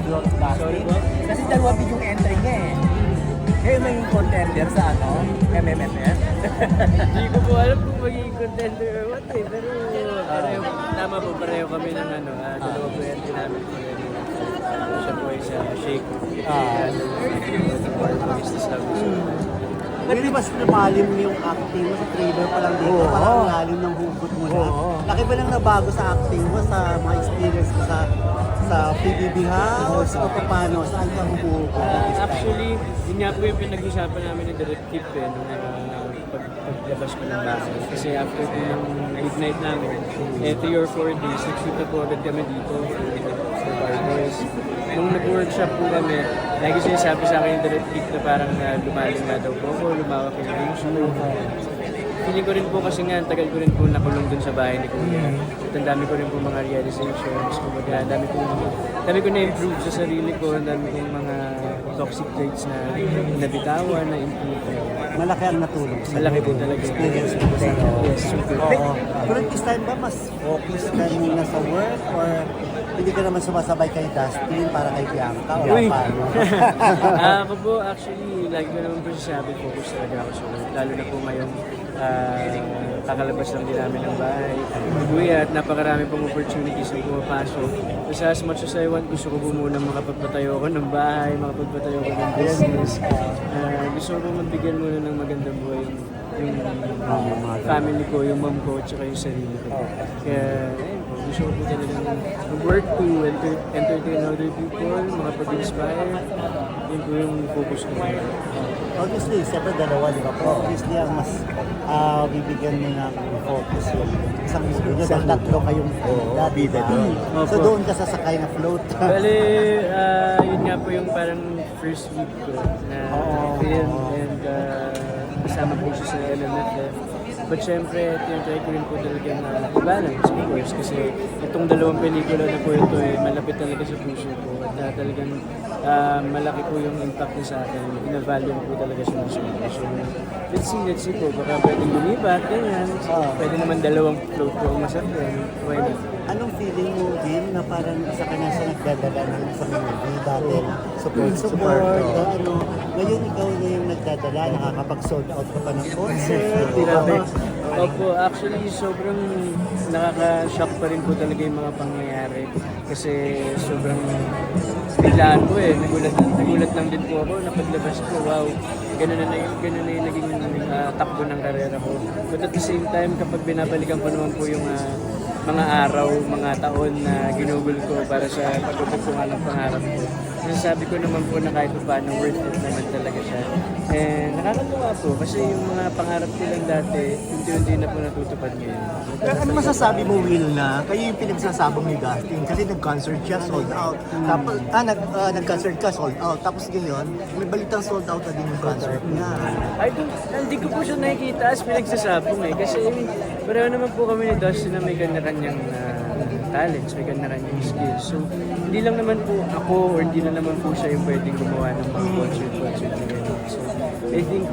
Will Sorry Dustin? po? Kasi dalawa din yung entry niya eh. Kayo may contender sa MMFF? Hindi ko po alam kung magiging contender or what eh. Pero pareho, tama po, pareho kami ng dalawa po yan namin po yan. Siya po ay sa Shake. Hindi mas lumalim yung acting mo sa trailer pa lang dito, Oo. parang lalim ng hugot mo na. Oo. Laki ba lang nabago sa acting mo sa mga experience mo sa PBB House o paano? Saan ka humuhugot? Actually, yun nga po yung pinag-usapan namin ng Direct Tip nung paglabas ko ng bahay. Kasi after po yung ignite namin, 3 or 4 days, nag-shoot na po agad kami dito for Barboys. Nung nag-workshop po kami, lagi sinasabi sa akin yung Direct Tip na parang lumalim nga daw po ako, lumawak yung range ko. Feeling ko rin po kasi nga, tagal ko rin po nakulong dun sa bahay ni Kuya. At ang dami ko rin po mga realizations, kumbaga, dami ko na-improve sa sarili ko, ang dami kong mga toxic traits na nabitawan, na-improve. Malaki ang natulong sa Malaki po talaga. experience mo sa Yes, super. Oo. Pero this time ba mas focus ka muna sa work or hindi ka naman sumasabay kay Dustin para kay Bianca o Uy! paano? Ako po, actually, lagi ko naman po sinasabi, focus talaga ako sa work. Lalo na po ngayon, kakalabas lang din namin ng bahay. Kuya, at napakarami pong opportunities na pumapasok. Kasi as much as I want, gusto ko po muna makapagpatayo ko ng bahay, makapagpatayo ko ng business. Gusto ko magbigyan muna ng magandang buhay yung family ko, yung mom ko, at saka yung sarili ko. Kaya, ayun po, gusto ko po talaga work to entertain other people, makapag-inspire. Yun po yung focus ko. Obviously, siyempre dalawa, di ba? Obviously, ang mas bibigyan mo ng focus yung isang movie nyo dahil tatlo kayong bida doon. So Opo. doon ka sasakay na float. Bale, yun nga po yung parang first week ko na film and kasama po siya sa LMFF. But syempre, tinatry ko rin po talaga na i-balance of course kasi itong dalawang pelikula na po ito malapit talaga sa puso ko at talagang malaki po yung impact niya sa akin. Ina-value ko po talaga siya ng sobra. So, let's see po. Baka pwedeng lumipat, ganyan. Pwede naman dalawang float ko masakyan. Why not? Anong feeling mo din na parang isa ka na sa nagdadala ng isang movie dati? Support, ngayon ikaw na yung nagdadala, nakakapag-sold out ka pa ng concert, di ba? Grabe. Opo, actually sobrang nakaka-shock pa rin po talaga yung mga pangyayari. Kasi sobrang biglaan po Nagulat lang din po ako na paglabas ko, wow, ganun na yung naging takbo ng karera ko. But at the same time, kapag binabalikan ko naman po yung mga araw, mga taon na ginugol ko para sa pagtutug ko nga ng pangarap ko. Nasasabi ko naman po na kahit pa paano worth it naman talaga siya. And nakakatuwa po kasi yung mga pangarap ko lang dati, unti-unti na po natutupad ngayon. Ano masasabi mo, Will, na kayo yung pinagsasabong ni Dustin kasi nag-concert siya, sold out. Tapos, nag-concert ka, sold out. Tapos ngayon, may balitang sold out na din yung concert niya. Hindi ko po siya nakikita as pinagsasabong kasi pareho naman po kami ni Dustin na may kanya-kanyang talents, may kanya-kanyang skills. So, hindi lang naman po ako or hindi na naman po siya yung pwedeng gumawa ng mga concert na ganyan. So, I think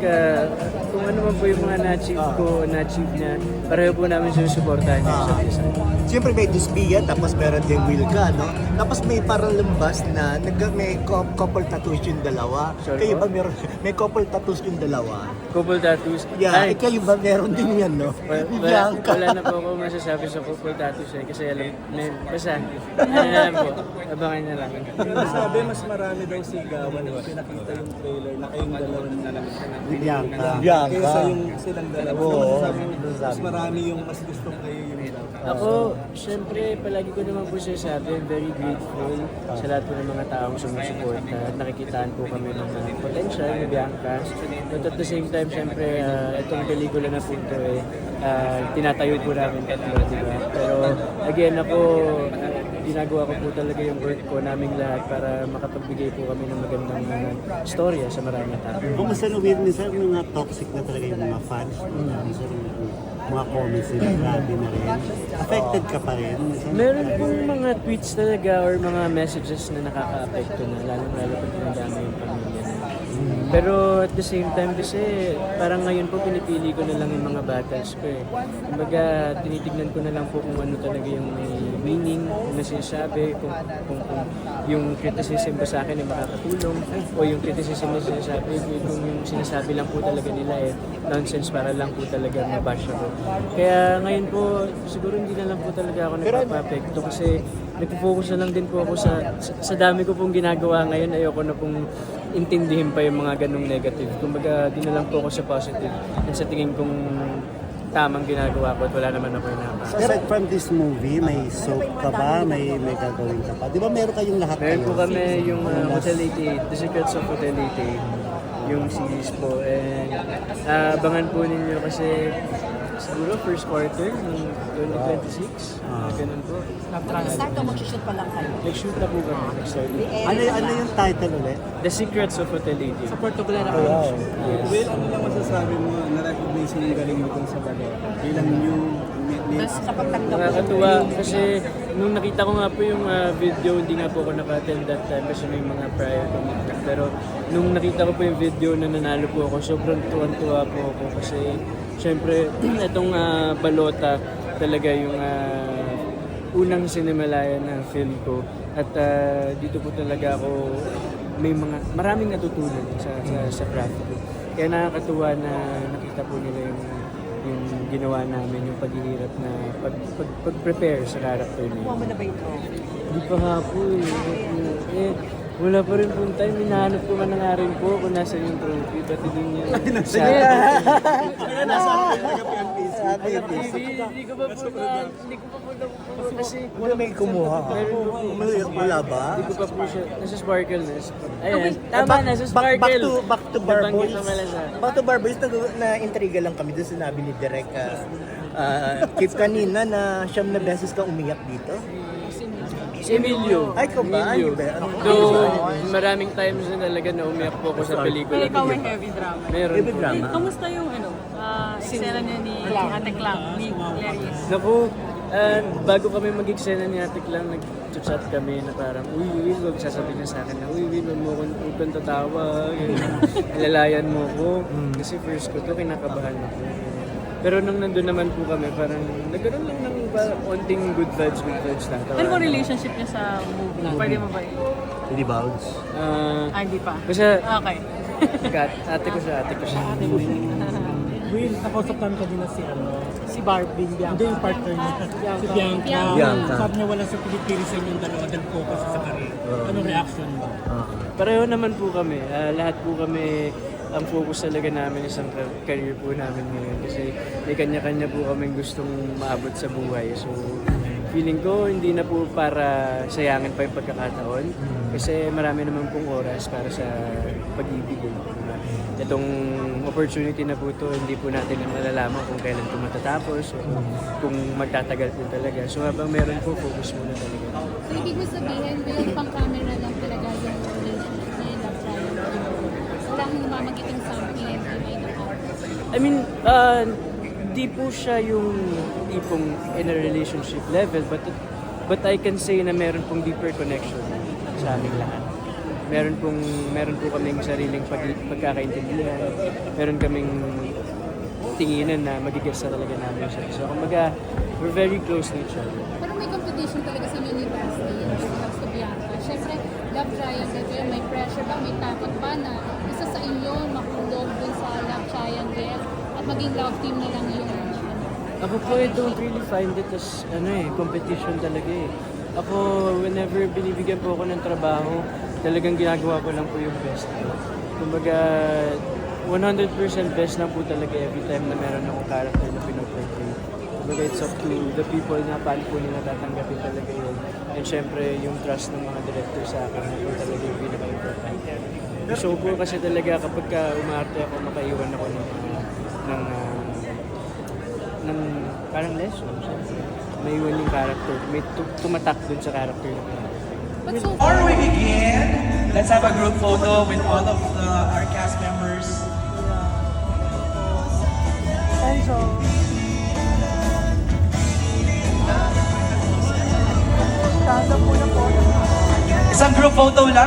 kung ano man po yung mga na-achieve ko, na-achieve niya, pareho po namin sinusuportahan niya sa isa. Siyempre may Dusbia, tapos meron din Will ka, no? Tapos may parang lumbas na may couple tattoos yung dalawa. Sorry Kayo po? ba may couple tattoos yung dalawa? Couple tattoos. Yeah, Ay, kayo ba meron din yan, no? wala na po ako masasabi sa couple tattoos kasi alam, basta, ano na lang po, abangan na lang. Sabi mas marami daw sigawan kasi nakita yung trailer na kayong dalawa na lang. Bianca. Kaysa yung silang dalawa. Oo. Ano masasabi mo? Mas marami yung mas gusto kayo yung dalawa. Ako, syempre, palagi ko naman po sinasabi, very grateful sa lahat po ng mga taong sumusuporta. Nakikitaan po kami ng potential ni Bianca. But at the same time, syempre, itong pelikula na po ito tinatayo po namin tatlo, di ba? Pero again, ako, ginagawa ko po talaga yung work ko naming lahat para makapagbigay po kami ng magandang storya sa maraming tao. Kumusta na Will, minsan mga toxic na talaga yung mga fans, minsan mga comments nila, grabe na rin. Affected ka pa rin. Meron pong mga tweets talaga or mga messages na nakaka-apekto na lalo pag pinadama yung pamilya na. Pero at the same time kasi parang ngayon po pinipili ko na lang yung mga battles ko eh. Kumbaga tinitignan ko na lang po kung ano talaga yung may meaning na sinasabi, kung yung criticism ba sa akin ay makakatulong, o yung criticism na sinasabi, kung yung sinasabi lang po talaga nila nonsense para lang po talaga mabash ako. Kaya ngayon po, siguro hindi na lang po talaga ako nagpapapekto kasi nagpo-focus na lang din po ako sa dami ko pong ginagawa ngayon. Ayoko na pong intindihin pa yung mga ganong negative. Kumbaga, di na lang po ako sa positive. At sa tingin kong tamang ginagawa ko at wala naman ako inapa. So aside from this movie, may soap ka ba? May gagawin ka pa? Di ba meron kayong lahat Meron po kayo? kami yung Hotel 88, The Secrets of Hotel 88, yung series po. And abangan po ninyo kasi siguro first quarter ng 2026. Ganun po. Mag-start o mag-shoot pa lang kayo? Nag-shoot na po kami. Nag-start. Ano yung title ulit? The Secrets of Hotel 88. Sa particular na Will, ano lang masasabi mo, na-recognize mo yung galing mo dun sa balota? Bilang new, Tapos kapag tanggap mo, Nakakatuwa kasi nung nakita ko nga po yung video, hindi nga po ako naka-attend that time kasi may mga prior commitment. Pero nung nakita ko po yung video na nanalo po ako, sobrang tuwan-tuwa po ako kasi syempre itong balota talaga yung unang sinemalaya na film ko. At dito po talaga ako maraming natutunan sa craft ko. Kaya nakakatuwa na nakita po nila yung ginawa namin, yung paghihirap na pag-prepare sa character niya. kuha mo na ba ito? Hindi pa nga po eh. Wala pa rin pong time. Hinahanap ko man na nga rin po kung nasa yung trophy. Pati din yung... Hindi ko pa po kasi... Wala may kumuha. Wala ba? Hindi ko pa po siya... Nasa Sparkle na. Ayan. Tama, nasa Sparkle. Back to Bar Nabanggit Boys. na pala siya. Back to Bar Boys, na-intriga lang kami doon sinabi ni Direk Kip kanina na siyam na beses ka umiyak dito. Si Emilio. Ay, ikaw ba? Emilio. Ay, ba? Though, maraming times na talaga na umiyak po ako sa pelikula. Ikaw may heavy drama. Meron Heavy po. drama. Kamusta yung eksena niya ni Ate Clang, ni Clarice? Naku, bago kami mag-eksena ni Ate Clang, nag-chat kami na parang, uy, Will, wag sasabihin niya sa akin na, uy, Will, huwag kang tatawa, alalayan mo ko. Kasi first ko to, kinakabahan ako. Pero nung nandun naman po kami, parang nagkaroon lang ng onting good vibes lang. Ano mo relationship niya sa movie? Pwede mo ba yun? Hindi bounce. Hindi pa. Basta, Okay. ate ko siya. Will, nakausap namin kanina si Barbie, hindi yung partner niya, si Bianca. Bianca. Sabi niya wala sa pinipili sa inyong dalawa dahil focus sa career. Anong reaction mo? Pareho naman po kami. Lahat po kami, ang focus talaga namin isang career po namin ngayon. Kasi may kanya-kanya po kaming gustong maabot sa buhay. So, feeling ko hindi na po para sayangin pa yung pagkakataon. Kasi marami naman pong oras para sa pag-ibig. Diba? Itong opportunity na po ito, hindi po natin nalalaman kung kailan ito matatapos o kung magtatagal po talaga. So habang meron po, focus muna talaga. So, ibig mo sabihin, will pang-camera lang talaga yung relationship na yun, love triangle. Walang mamagiting something and may I mean, di po siya yung tipong in a relationship level, but I can say na meron pong deeper connection sa aming lahat. Meron po kaming sariling pagkakaintindihan. Meron kaming tinginan na magigets na talaga namin siya. So, kumbaga, we're very close to each other. Pero may competition talaga sa inyo ni Basti, sa Bianca. Siyempre, love triangle kayo, may pressure ba, may takot ba na isa sa inyo makulog dun sa love triangle at maging love team na lang yung Ako po, I don't really find it as competition talaga eh. Ako, whenever binibigyan po ako ng trabaho, talagang ginagawa ko lang po yung best ko. Kumbaga, 100% best lang po talaga every time na meron akong character na pinoportray. Kumbaga, it's up to the people na paano po nila tatanggapin talaga yun. And syempre, yung trust ng mga director sa akin na po talaga yung pinaka-important. So po kasi talaga kapag umarte ako, makaiwan ako ng parang lesson. Syempre, may iwan yung character, may tumatak dun sa character na po. But so Before we begin, let's have a group photo with all of our cast members. Isang group photo lang.